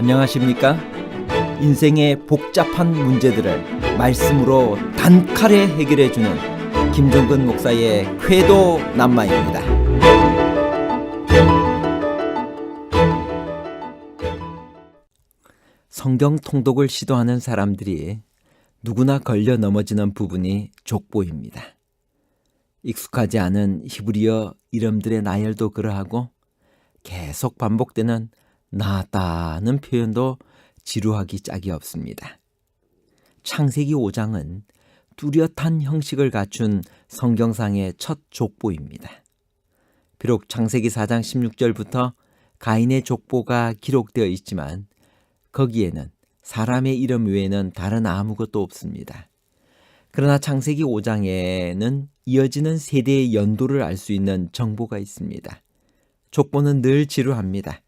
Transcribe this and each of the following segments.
안녕하십니까? 인생의 복잡한 문제들을 말씀으로 단칼에 해결해주는 김종근 목사의 쾌도 남마입니다. 성경 통독을 시도하는 사람들이 누구나 걸려 넘어지는 부분이 족보입니다. 익숙하지 않은 히브리어 이름들의 나열도 그러하고 계속 반복되는 나다는 표현도 지루하기 짝이 없습니다. 창세기 5장은 뚜렷한 형식을 갖춘 성경상의 첫 족보입니다. 비록 창세기 4장 16절부터 가인의 족보가 기록되어 있지만 거기에는 사람의 이름 외에는 다른 아무것도 없습니다. 그러나 창세기 5장에는 이어지는 세대의 연도를 알 수 있는 정보가 있습니다. 족보는 늘 지루합니다.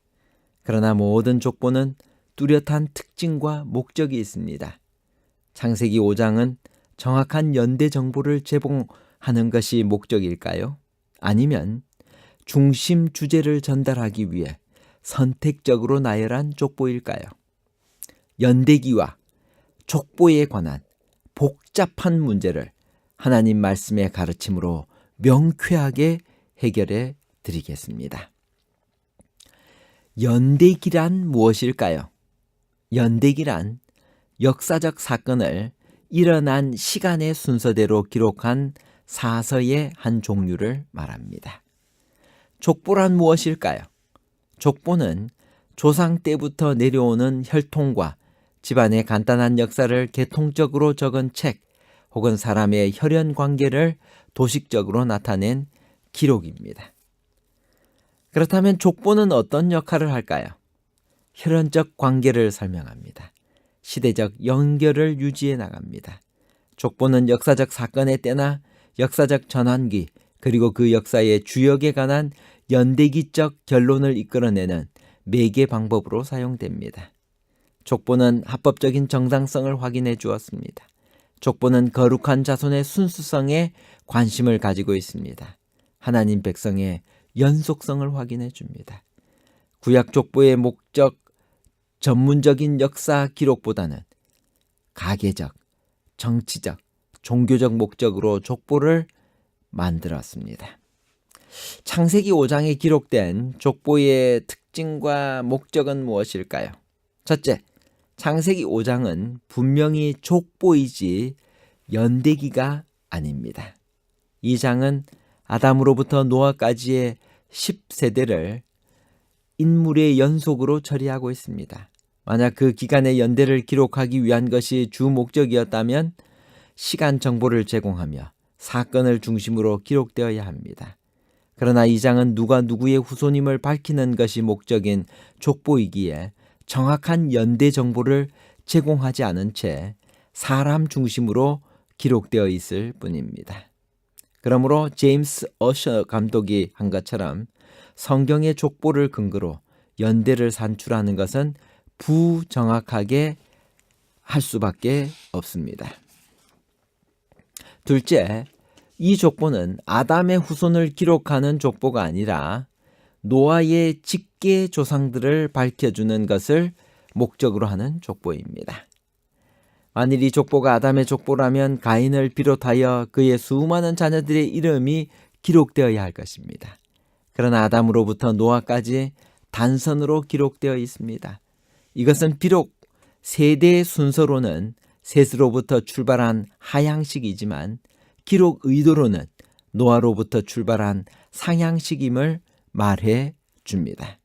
그러나 모든 족보는 뚜렷한 특징과 목적이 있습니다. 창세기 5장은 정확한 연대 정보를 제공하는 것이 목적일까요? 아니면 중심 주제를 전달하기 위해 선택적으로 나열한 족보일까요? 연대기와 족보에 관한 복잡한 문제를 하나님 말씀의 가르침으로 명쾌하게 해결해 드리겠습니다. 연대기란 무엇일까요? 연대기란 역사적 사건을 일어난 시간의 순서대로 기록한 사서의 한 종류를 말합니다. 족보란 무엇일까요? 족보는 조상 때부터 내려오는 혈통과 집안의 간단한 역사를 계통적으로 적은 책 혹은 사람의 혈연 관계를 도식적으로 나타낸 기록입니다. 그렇다면 족보는 어떤 역할을 할까요? 혈연적 관계를 설명합니다. 시대적 연결을 유지해 나갑니다. 족보는 역사적 사건의 때나 역사적 전환기 그리고 그 역사의 주역에 관한 연대기적 결론을 이끌어내는 매개 방법으로 사용됩니다. 족보는 합법적인 정당성을 확인해 주었습니다. 족보는 거룩한 자손의 순수성에 관심을 가지고 있습니다. 하나님 백성의 연속성을 확인해 줍니다. 구약 족보의 목적, 전문적인 역사 기록보다는 가계적, 정치적, 종교적 목적으로 족보를 만들었습니다. 창세기 5장에 기록된 족보의 특징과 목적은 무엇일까요? 첫째, 창세기 5장은 분명히 족보이지 연대기가 아닙니다. 이 장은 아담으로부터 노아까지의 10세대를 인물의 연속으로 처리하고 있습니다. 만약 그 기간의 연대를 기록하기 위한 것이 주 목적이었다면 시간 정보를 제공하며 사건을 중심으로 기록되어야 합니다. 그러나 이 장은 누가 누구의 후손임을 밝히는 것이 목적인 족보이기에 정확한 연대 정보를 제공하지 않은 채 사람 중심으로 기록되어 있을 뿐입니다. 그러므로 제임스 어셔 감독이 한 것처럼 성경의 족보를 근거로 연대를 산출하는 것은 부정확하게 할 수밖에 없습니다. 둘째, 이 족보는 아담의 후손을 기록하는 족보가 아니라 노아의 직계 조상들을 밝혀주는 것을 목적으로 하는 족보입니다. 만일 이 족보가 아담의 족보라면 가인을 비롯하여 그의 수많은 자녀들의 이름이 기록되어야 할 것입니다. 그러나 아담으로부터 노아까지 단선으로 기록되어 있습니다. 이것은 비록 세대 순서로는 셋으로부터 출발한 하향식이지만 기록 의도로는 노아로부터 출발한 상향식임을 말해 줍니다.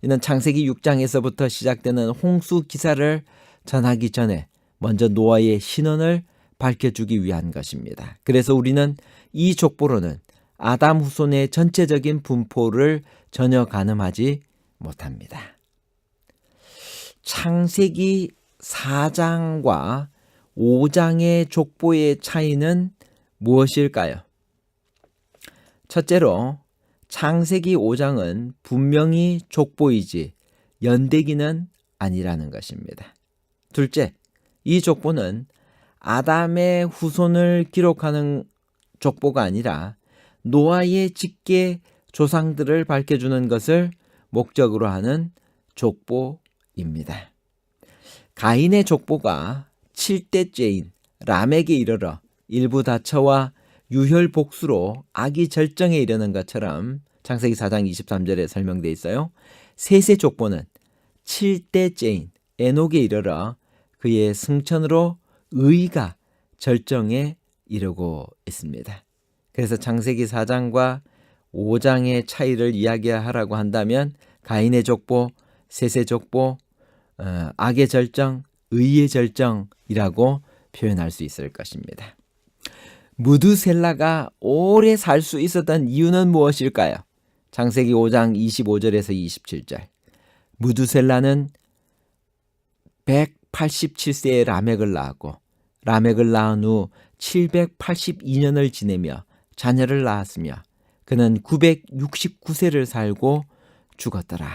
이는 창세기 6장에서부터 시작되는 홍수 기사를 전하기 전에 먼저 노아의 신원을 밝혀주기 위한 것입니다. 그래서 우리는 이 족보로는 아담 후손의 전체적인 분포를 전혀 가늠하지 못합니다. 창세기 4장과 5장의 족보의 차이는 무엇일까요? 첫째로 창세기 5장은 분명히 족보이지 연대기는 아니라는 것입니다. 둘째, 이 족보는 아담의 후손을 기록하는 족보가 아니라 노아의 직계 조상들을 밝혀주는 것을 목적으로 하는 족보입니다. 족보입니다. 가인의 족보가 7대째인 람에게 이르러 일부 다처와 유혈 복수로 악이 절정에 이르는 것처럼 창세기 4장 23절에 설명되어 있어요. 셋의 족보는 7대째인 에녹에 이르러 그의 승천으로 의가 절정에 이르고 있습니다. 그래서 창세기 4장과 5장의 차이를 이야기하라고 한다면 가인의 족보, 셋의 족보, 악의 절정, 의의 절정이라고 표현할 수 있을 것입니다. 무드셀라가 오래 살 수 있었던 이유는 무엇일까요? 창세기 5장 25절에서 27절. 무드셀라는 187세에 라멕을 낳았고 라멕을 낳은 후 782년을 지내며 자녀를 낳았으며 그는 969세를 살고 죽었더라.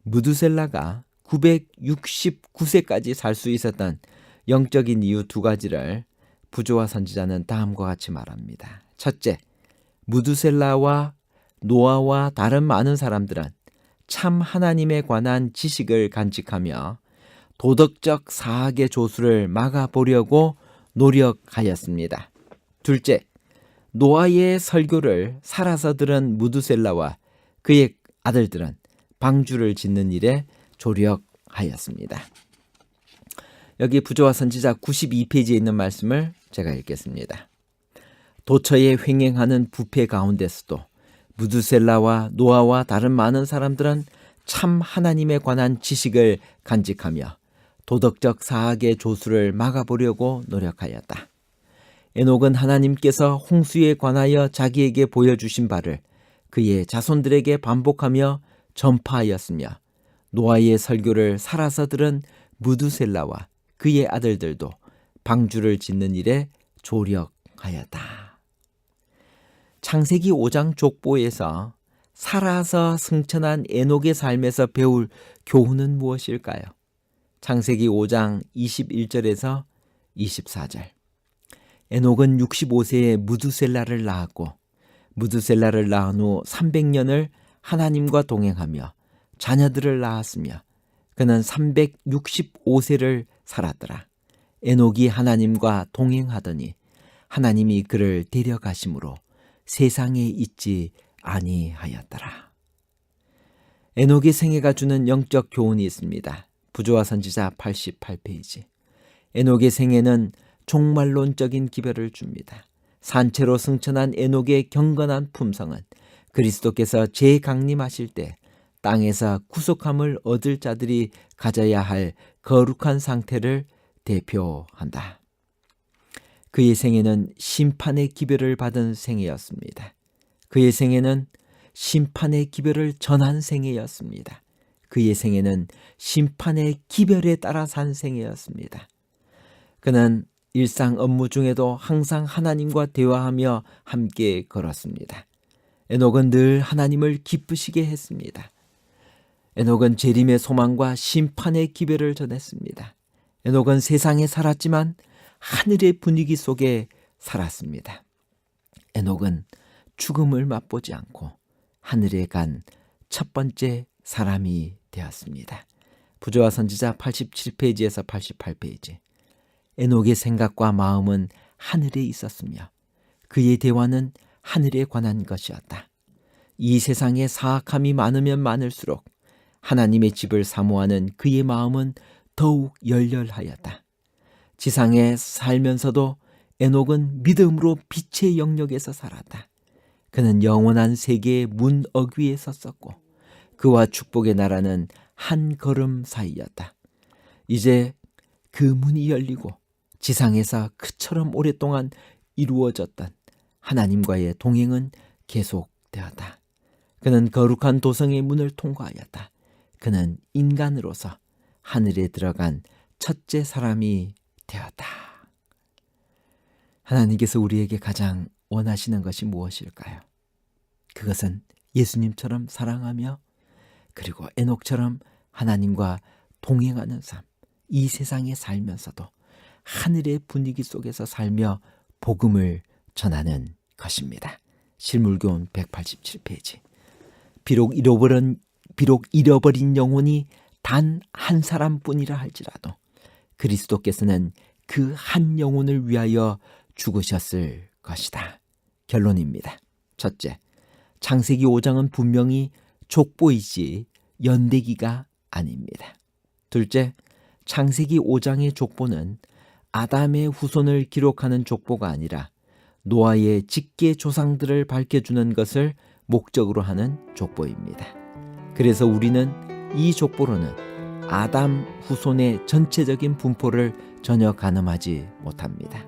무드셀라가 969세까지 살 수 있었던 영적인 이유 두 가지를 부조와 선지자는 다음과 같이 말합니다. 첫째, 무드셀라와 노아와 다른 많은 사람들은 참 하나님에 관한 지식을 간직하며 도덕적 사악의 조수를 막아보려고 노력하였습니다. 둘째, 노아의 설교를 살아서 들은 무드셀라와 그의 아들들은 방주를 짓는 일에 조력하였습니다. 여기 부조와 선지자 92페이지에 있는 말씀을 제가 읽겠습니다. 도처에 횡행하는 부패 가운데서도 무드셀라와 노아와 다른 많은 사람들은 참 하나님에 관한 지식을 간직하며 도덕적 사악의 조수를 막아보려고 노력하였다. 에녹은 하나님께서 홍수에 관하여 자기에게 보여주신 바를 그의 자손들에게 반복하며 전파하였으며 노아의 설교를 살아서 들은 무드셀라와 그의 아들들도 방주를 짓는 일에 조력하였다. 창세기 5장 족보에서 살아서 승천한 에녹의 삶에서 배울 교훈은 무엇일까요? 창세기 5장 21절에서 24절. 에녹은 65세에 무드셀라를 낳았고 무드셀라를 낳은 후 300년을 하나님과 동행하며 자녀들을 낳았으며 그는 365세를 살았더라. 에녹이 하나님과 동행하더니 하나님이 그를 데려가심으로 세상에 있지 아니하였더라. 에녹의 생애가 주는 영적 교훈이 있습니다. 부조와 선지자 88페이지. 에녹의 생애는 종말론적인 기별을 줍니다. 산채로 승천한 에녹의 경건한 품성은 그리스도께서 재강림하실 때 땅에서 구속함을 얻을 자들이 가져야 할 거룩한 상태를 대표한다. 그의 생애는 심판의 기별을 받은 생애였습니다. 그의 생애는 심판의 기별을 전한 생애였습니다. 그의 생애는 심판의 기별에 따라 산 생애였습니다. 그는 일상 업무 중에도 항상 하나님과 대화하며 함께 걸었습니다. 에녹은 늘 하나님을 기쁘시게 했습니다. 에녹은 재림의 소망과 심판의 기별을 전했습니다. 에녹은 세상에 살았지만 하늘의 분위기 속에 살았습니다. 에녹은 죽음을 맛보지 않고 하늘에 간 첫 번째 사람이 되었습니다. 부조와 선지자 87페이지에서 88페이지. 에녹의 생각과 마음은 하늘에 있었으며 그의 대화는 하늘에 관한 것이었다. 이 세상에 사악함이 많으면 많을수록 하나님의 집을 사모하는 그의 마음은 더욱 열렬하였다. 지상에 살면서도 에녹은 믿음으로 빛의 영역에서 살았다. 그는 영원한 세계의 문 어귀에 섰었고 그와 축복의 나라는 한 걸음 사이였다. 이제 그 문이 열리고 지상에서 그처럼 오랫동안 이루어졌던 하나님과의 동행은 계속되었다. 그는 거룩한 도성의 문을 통과하였다. 그는 인간으로서 하늘에 들어간 첫째 사람이 되었다. 하나님께서 우리에게 가장 원하시는 것이 무엇일까요? 그것은 예수님처럼 사랑하며 그리고 에녹처럼 하나님과 동행하는 삶, 이 세상에 살면서도 하늘의 분위기 속에서 살며 복음을 전하는 것입니다. 실물교훈 187페이지. 비록 잃어버린 영혼이 단 한 사람뿐이라 할지라도 그리스도께서는 그 한 영혼을 위하여 죽으셨을 것이다. 결론입니다. 첫째, 창세기 5장은 분명히 족보이지 연대기가 아닙니다. 둘째, 창세기 5장의 족보는 아담의 후손을 기록하는 족보가 아니라 노아의 직계 조상들을 밝혀주는 것을 목적으로 하는 족보입니다. 그래서 우리는 이 족보로는 아담 후손의 전체적인 분포를 전혀 가늠하지 못합니다.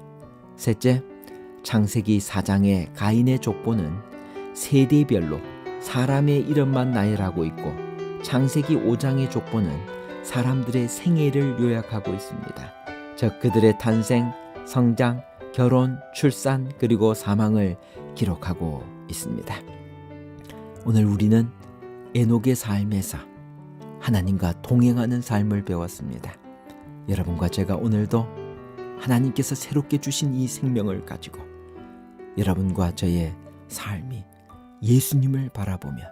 셋째, 창세기 4장의 가인의 족보는 세대별로 사람의 이름만 나열하고 있고 창세기 5장의 족보는 사람들의 생애를 요약하고 있습니다. 즉 그들의 탄생, 성장, 결혼, 출산 그리고 사망을 기록하고 있습니다. 오늘 우리는 에녹의 삶에서 하나님과 동행하는 삶을 배웠습니다. 여러분과 제가 오늘도 하나님께서 새롭게 주신 이 생명을 가지고 여러분과 저의 삶이 예수님을 바라보며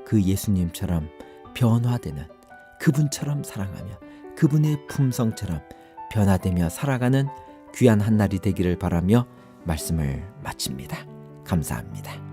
그 예수님처럼 변화되는, 그분처럼 사랑하며 그분의 품성처럼 변화되며 살아가는 귀한 한 날이 되기를 바라며 말씀을 마칩니다. 감사합니다.